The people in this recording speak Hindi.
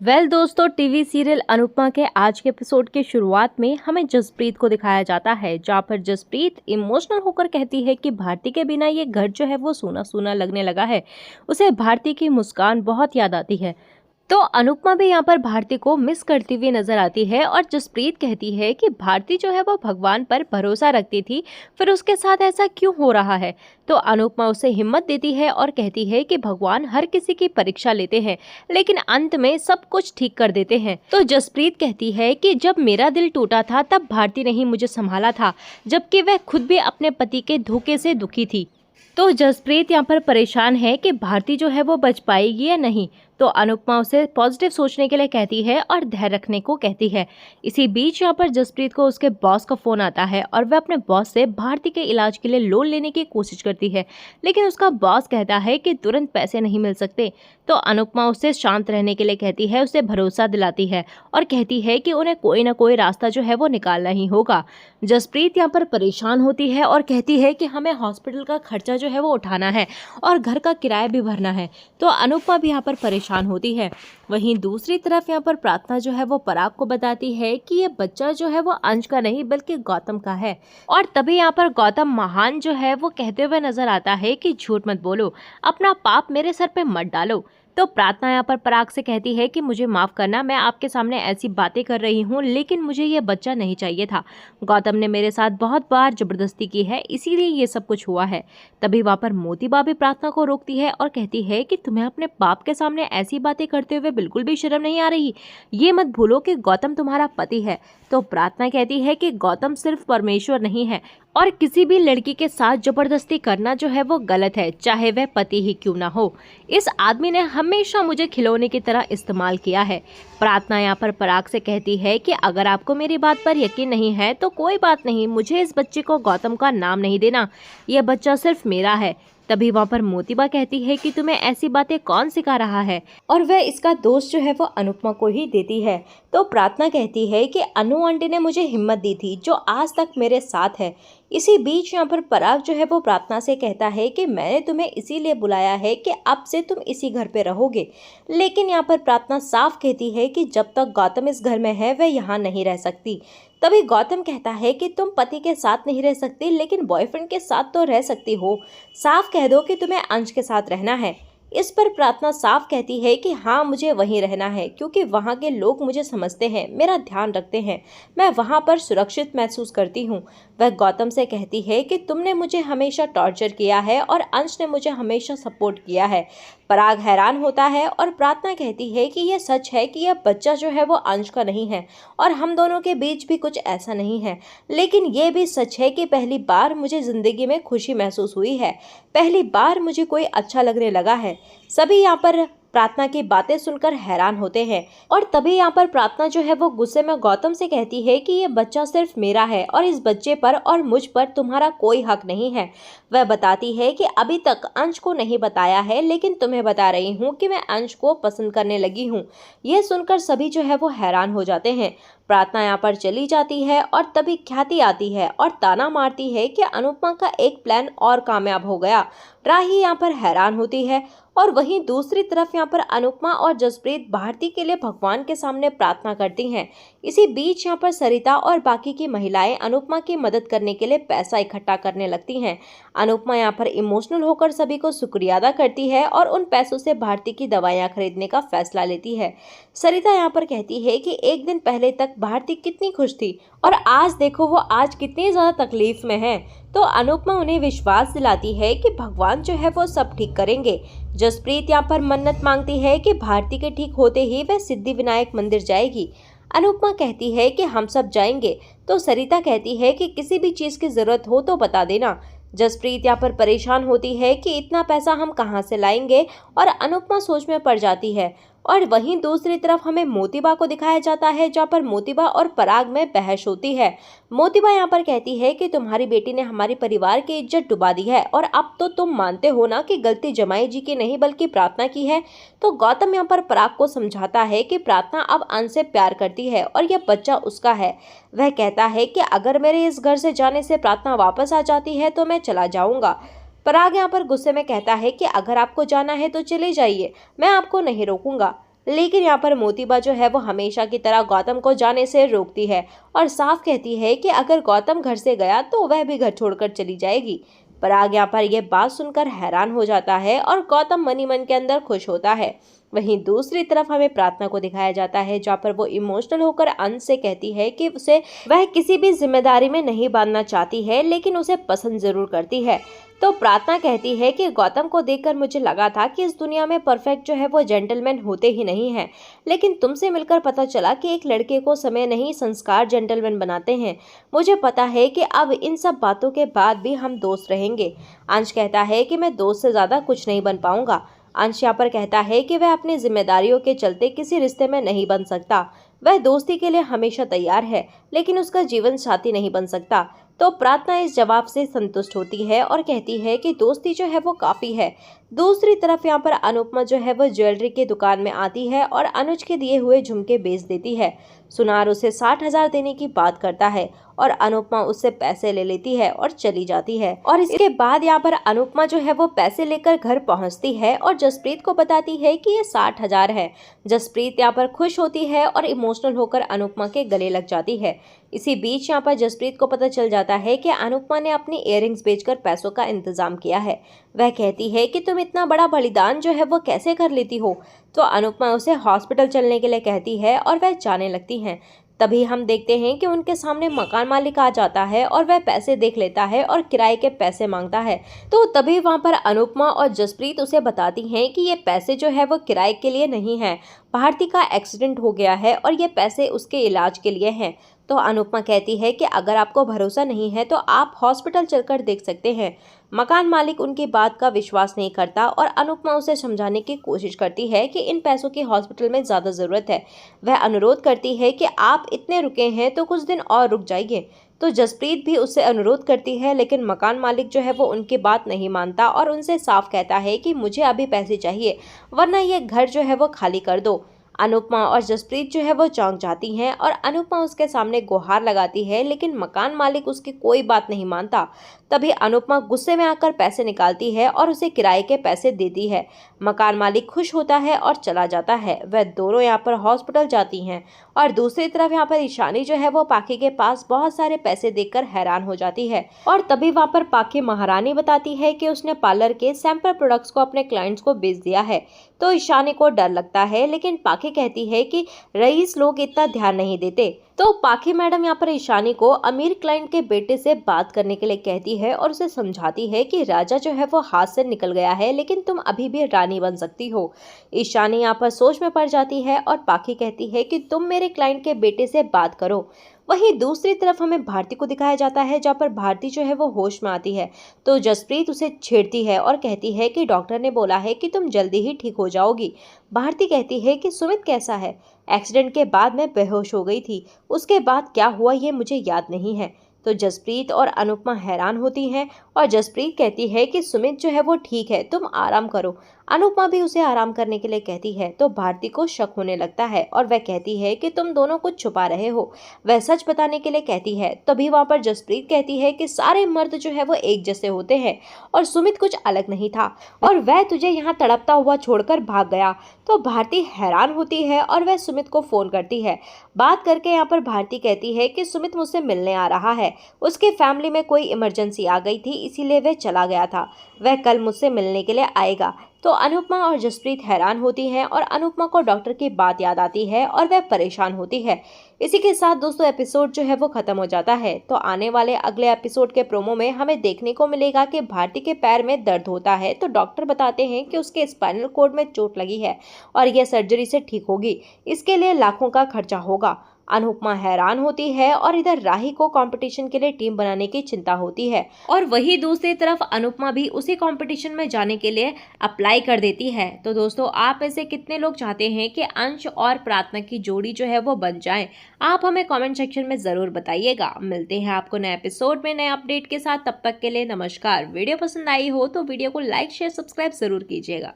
दोस्तों, टीवी सीरियल अनुपमा के आज के एपिसोड के शुरुआत में हमें जसप्रीत को दिखाया जाता है, जहाँ पर जसप्रीत इमोशनल होकर कहती है कि भारती के बिना ये घर जो है वो सूना सूना लगने लगा है। उसे भारती की मुस्कान बहुत याद आती है। तो अनुपमा भी यहाँ पर भारती को मिस करती हुई नजर आती है और जसप्रीत कहती है कि भारती जो है वो भगवान पर भरोसा रखती थी, फिर उसके साथ ऐसा क्यों हो रहा है। तो अनुपमा उसे हिम्मत देती है और कहती है कि भगवान हर किसी की परीक्षा लेते हैं, लेकिन अंत में सब कुछ ठीक कर देते हैं। तो जसप्रीत कहती है कि जब मेरा दिल टूटा था तब भारती ने ही मुझे संभाला था, जबकि वह खुद भी अपने पति के धोखे से दुखी थी। तो जसप्रीत यहाँ पर परेशान है कि भारती जो है वो बच पाएगी या नहीं। तो अनुपमा उसे पॉजिटिव सोचने के लिए कहती है और धैर्य रखने को कहती है। इसी बीच यहाँ पर जसप्रीत को उसके बॉस का फोन आता है और वह अपने बॉस से भारती के इलाज के लिए लोन लेने की कोशिश करती है, लेकिन उसका बॉस कहता है कि तुरंत पैसे नहीं मिल सकते। तो अनुपमा उससे शांत रहने के लिए कहती है, उसे भरोसा दिलाती है और कहती है कि उन्हें कोई ना कोई रास्ता जो है वो निकालना ही होगा। जसप्रीत यहाँ पर परेशान होती है और कहती है कि हमें हॉस्पिटल का खर्चा जो है वो उठाना है और घर का किराया भी भरना है। तो अनुपमा भी यहाँ पर परेशान होती है। वहीं दूसरी तरफ यहाँ पर प्रार्थना जो है वो पराग को बताती है कि ये बच्चा जो है वो अंश का नहीं बल्कि गौतम का है। और तभी यहाँ पर गौतम महान जो है वो कहते हुए नजर आता है कि झूठ मत बोलो, अपना पाप मेरे सर पे मत डालो। तो प्रार्थना यहाँ पर पराग से कहती है कि मुझे माफ करना, मैं आपके सामने ऐसी बातें कर रही हूँ, लेकिन मुझे ये बच्चा नहीं चाहिए था। गौतम ने मेरे साथ बहुत बार जबरदस्ती की है, इसीलिए ये सब कुछ हुआ है। तभी वहाँ पर मोतीबा भी प्रार्थना को रोकती है और कहती है कि तुम्हें अपने बाप के सामने ऐसी बातें करते हुए बिल्कुल भी शर्म नहीं आ रही। ये मत भूलो कि गौतम तुम्हारा पति है। तो प्रार्थना कहती है कि गौतम सिर्फ परमेश्वर नहीं है और किसी भी लड़की के साथ जबरदस्ती करना जो है वो गलत है, चाहे वह पति ही क्यों ना हो। इस आदमी ने हमेशा मुझे खिलौने की तरह इस्तेमाल किया है। प्रार्थना यहाँ पर पराग से कहती है कि अगर आपको मेरी बात पर यकीन नहीं है तो कोई बात नहीं, मुझे इस बच्चे को गौतम का नाम नहीं देना, यह बच्चा सिर्फ मेरा है। तभी वहाँ पर मोतीबा कहती है कि तुम्हें ऐसी बातें कौन सिखा रहा है, और वह इसका दोष जो है वो अनुपमा को ही देती है। तो प्रार्थना कहती है कि अनु आंटी ने मुझे हिम्मत दी थी जो आज तक मेरे साथ है। इसी बीच यहाँ पर पराग जो है वो प्रार्थना से कहता है कि मैंने तुम्हें इसीलिए बुलाया है कि अब से तुम इसी घर पे रहोगे। लेकिन यहाँ पर प्रार्थना साफ कहती है कि जब तक गौतम इस घर में है वह यहाँ नहीं रह सकती। तभी गौतम कहता है कि तुम पति के साथ नहीं रह सकती, लेकिन बॉयफ्रेंड के साथ तो रह सकती हो। साफ कह दो कि तुम्हें अंश के साथ रहना है। इस पर प्रार्थना साफ कहती है कि हाँ, मुझे वहीं रहना है, क्योंकि वहाँ के लोग मुझे समझते हैं, मेरा ध्यान रखते हैं, मैं वहाँ पर सुरक्षित महसूस करती हूँ। वह गौतम से कहती है कि तुमने मुझे हमेशा टॉर्चर किया है और अंश ने मुझे हमेशा सपोर्ट किया है। पराग हैरान होता है और प्रार्थना कहती है कि यह सच है कि यह बच्चा जो है वो अंश का नहीं है और हम दोनों के बीच भी कुछ ऐसा नहीं है। लेकिन यह भी सच है कि पहली बार मुझे जिंदगी में खुशी महसूस हुई है, पहली बार मुझे कोई अच्छा लगने लगा है। सभी यहाँ पर प्रार्थना की बातें सुनकर हैरान होते हैं और तभी यहाँ पर प्रार्थना जो है वो गुस्से में गौतम से कहती है कि ये बच्चा सिर्फ मेरा है और इस बच्चे पर और मुझ पर तुम्हारा कोई हक नहीं है। वह बताती है कि अभी तक अंश को नहीं बताया है, लेकिन तुम्हें बता रही हूँ कि मैं अंश को पसंद करने लगी हूँ। यह सुनकर सभी जो है वो हैरान हो जाते हैं। प्रार्थना यहाँ पर चली जाती है और तभी ख्याति आती है और ताना मारती है कि अनुपमा का एक प्लान और कामयाब हो गया। राही यहाँ पर हैरान होती है और वहीं दूसरी तरफ यहाँ पर अनुपमा और जसप्रीत भारती के लिए भगवान के सामने प्रार्थना करती हैं। इसी बीच यहाँ पर सरिता और बाकी की महिलाएं अनुपमा की मदद करने के लिए पैसा इकट्ठा करने लगती हैं। अनुपमा यहाँ पर इमोशनल होकर सभी को शुक्रिया अदा करती है और उन पैसों से भारती की दवाइयाँ खरीदने का फैसला लेती है। सरिता यहाँ पर कहती है कि एक दिन पहले तक भारती कितनी खुश थी और आज देखो वो आज कितनी ज्यादा तकलीफ में है। तो अनुपमा उन्हें विश्वास दिलाती है कि भगवान जो है वो सब ठीक करेंगे। जसप्रीत यहाँ पर मन्नत मांगती है कि भारती के ठीक होते ही वह सिद्धि विनायक मंदिर जाएगी। अनुपमा कहती है कि हम सब जाएंगे। तो सरिता कहती है कि किसी भी चीज की जरूरत हो तो बता देना। जसप्रीत यहाँ पर परेशान होती है कि इतना पैसा हम कहाँ से लाएंगे और अनुपमा सोच में पड़ जाती है। और वहीं दूसरी तरफ हमें मोतीबा को दिखाया जाता है, जहाँ पर मोतीबा और पराग में बहस होती है। मोतीबा यहाँ पर कहती है कि तुम्हारी बेटी ने हमारे परिवार की इज्जत डुबा दी है और अब तो तुम मानते हो ना कि गलती जमाई जी की नहीं बल्कि प्रार्थना की है। तो गौतम यहाँ पर पराग को समझाता है कि प्रार्थना अब अंश से प्यार करती है और यह बच्चा उसका है। वह कहता है कि अगर मेरे इस घर से जाने से प्रार्थना वापस आ जाती है तो मैं चला जाऊंगा। पराग यहाँ पर गुस्से में कहता है कि अगर आपको जाना है तो चले जाइए, मैं आपको नहीं रोकूंगा। लेकिन यहाँ पर मोतीबा जो है वो हमेशा की तरह गौतम को जाने से रोकती है और साफ कहती है कि अगर गौतम घर से गया तो वह भी घर छोड़कर चली जाएगी। पराग यहाँ पर यह बात सुनकर हैरान हो जाता है और गौतम मन ही मन के अंदर खुश होता है। वहीं दूसरी तरफ हमें प्रार्थना को दिखाया जाता है जहाँ पर वो इमोशनल होकर अंश से कहती है कि उसे वह किसी भी जिम्मेदारी में नहीं बांधना चाहती है, लेकिन उसे पसंद जरूर करती है। तो प्रार्थना कहती है कि गौतम को देखकर मुझे लगा था कि इस दुनिया में परफेक्ट जो है वो जेंटलमैन होते ही नहीं हैं, लेकिन तुमसे मिलकर पता चला कि एक लड़के को समय नहीं संस्कार जेंटलमैन बनाते हैं। मुझे पता है कि अब इन सब बातों के बाद भी हम दोस्त रहेंगे। अंश कहता है कि मैं दोस्त से ज्यादा कुछ नहीं बन पाऊंगा। अंश यहाँ पर कहता है कि वह अपनी जिम्मेदारियों के चलते किसी रिश्ते में नहीं बन सकता। वह दोस्ती के लिए हमेशा तैयार है, लेकिन उसका जीवन साथी नहीं बन सकता। तो प्रार्थना इस जवाब से संतुष्ट होती है और कहती है कि दोस्ती जो है वो काफी है। दूसरी तरफ यहाँ पर अनुपमा जो है वो ज्वेलरी की दुकान में आती है और अनुज के दिए हुए झुमके बेच देती है। सुनार उसे 60,000 देने की बात करता है और अनुपमा उससे पैसे ले लेती है और चली जाती है। और इसके बाद यहाँ पर अनुपमा जो है वो पैसे लेकर घर पहुँचती है और जसप्रीत को बताती है कि ये 60,000 है। जसप्रीत यहाँ पर खुश होती है और इमोशनल होकर अनुपमा के गले लग जाती है। इसी बीच यहाँ पर जसप्रीत को पता चल जाता है कि अनुपमा ने अपनी इयररिंग्स बेचकर पैसों का इंतजाम किया है। वह कहती है कि तुम इतना बड़ा बलिदान जो है वो कैसे कर लेती हो। तो अनुपमा उसे हॉस्पिटल चलने के लिए कहती है और वह जाने लगती हैं। तभी हम देखते हैं कि उनके सामने मकान मालिक आ जाता है और वह पैसे देख लेता है और किराए के पैसे मांगता है। तो तभी वहां पर अनुपमा और जसप्रीत उसे बताती हैं कि ये पैसे जो है वो किराए के लिए नहीं है, भारती का एक्सीडेंट हो गया है और ये पैसे उसके इलाज के लिए हैं। तो अनुपमा कहती है कि अगर आपको भरोसा नहीं है तो आप हॉस्पिटल चलकर देख सकते हैं। मकान मालिक उनकी बात का विश्वास नहीं करता और अनुपमा उसे समझाने की कोशिश करती है कि इन पैसों की हॉस्पिटल में ज़्यादा ज़रूरत है। वह अनुरोध करती है कि आप इतने रुके हैं तो कुछ दिन और रुक जाइए। तो जसप्रीत भी उससे अनुरोध करती है, लेकिन मकान मालिक जो है वो उनकी बात नहीं मानता और उनसे साफ कहता है कि मुझे अभी पैसे चाहिए, वरना ये घर जो है वो खाली कर दो। अनुपमा और जसप्रीत जो है वो चौंक जाती हैं और अनुपमा उसके सामने गुहार लगाती है, लेकिन मकान मालिक उसकी कोई बात नहीं मानता। तभी अनुपमा गुस्से में आकर पैसे निकालती है और उसे किराए के पैसे देती है। मकान मालिक खुश होता है और चला जाता है। वह दोनों यहाँ पर हॉस्पिटल जाती हैं और दूसरी तरफ यहाँ पर ईशानी जो है वो पाखी के पास बहुत सारे पैसे देखकर हैरान हो जाती है। और तभी वहाँ पर पाखी महारानी बताती है कि उसने पार्लर के सैंपल प्रोडक्ट्स को अपने क्लाइंट्स को बेच दिया है। तो ईशानी को डर लगता है, लेकिन पाखी कहती है कि रईस लोग इतना ध्यान नहीं देते। तो पाखी मैडम यहाँ पर ईशानी को अमीर क्लाइंट के बेटे से बात करने के लिए कहती है और उसे समझाती है कि राजा जो है वो हाथ से निकल गया है, लेकिन तुम अभी भी रानी बन सकती हो। ईशानी यहाँ पर सोच में पड़ जाती है और पाखी कहती है कि तुम मेरे क्लाइंट के बेटे से बात करो। वहीं दूसरी तरफ हमें भारती को दिखाया जाता है जहाँ पर भारती जो है वो होश में आती है। तो जसप्रीत उसे छेड़ती है और कहती है कि डॉक्टर ने बोला है कि तुम जल्दी ही ठीक हो जाओगी। भारती कहती है कि सुमित कैसा है? एक्सीडेंट के बाद मैं बेहोश हो गई थी, उसके बाद क्या हुआ ये मुझे याद नहीं है। तो जसप्रीत और अनुपमा हैरान होती हैं और जसप्रीत कहती है कि सुमित जो है वो ठीक है, तुम आराम करो। अनुपमा भी उसे आराम करने के लिए कहती है। तो भारती को शक होने लगता है और वह कहती है कि तुम दोनों कुछ छुपा रहे हो। वह सच बताने के लिए कहती है। तभी वहां पर जसप्रीत कहती है कि सारे मर्द जो है वो एक जैसे होते हैं और सुमित कुछ अलग नहीं था और वह तुझे यहाँ तड़पता हुआ छोड़कर भाग गया। तो भारती हैरान होती है और वह सुमित को फोन करती है। बात करके यहाँ पर भारती कहती है कि सुमित मुझसे मिलने आ रहा है, उसके फैमिली में कोई इमरजेंसी आ गई थी इसीलिए वह चला गया था, वह कल मुझसे मिलने के लिए आएगा। तो अनुपमा और जसप्रीत हैरान होती हैं और अनुपमा को डॉक्टर की बात याद आती है और वह परेशान होती है। इसी के साथ दोस्तों एपिसोड जो है वो खत्म हो जाता है। तो आने वाले अगले एपिसोड के प्रोमो में हमें देखने को मिलेगा कि भारती के पैर में दर्द होता है। तो डॉक्टर बताते हैं कि उसके स्पाइनल कॉर्ड में चोट लगी है और यह सर्जरी से ठीक होगी, इसके लिए लाखों का खर्चा होगा। अनुपमा हैरान होती है और इधर राही को कंपटीशन के लिए टीम बनाने की चिंता होती है और वही दूसरी तरफ अनुपमा भी उसी कंपटीशन में जाने के लिए अप्लाई कर देती है। तो दोस्तों आप में से कितने लोग चाहते हैं कि अंश और प्रार्थना की जोड़ी जो है वो बन जाए? आप हमें कमेंट सेक्शन में जरूर बताइएगा। मिलते हैं आपको नए एपिसोड में नए अपडेट के साथ, तब तक के लिए नमस्कार। वीडियो पसंद आई हो तो वीडियो को लाइक शेयर सब्सक्राइब जरूर कीजिएगा।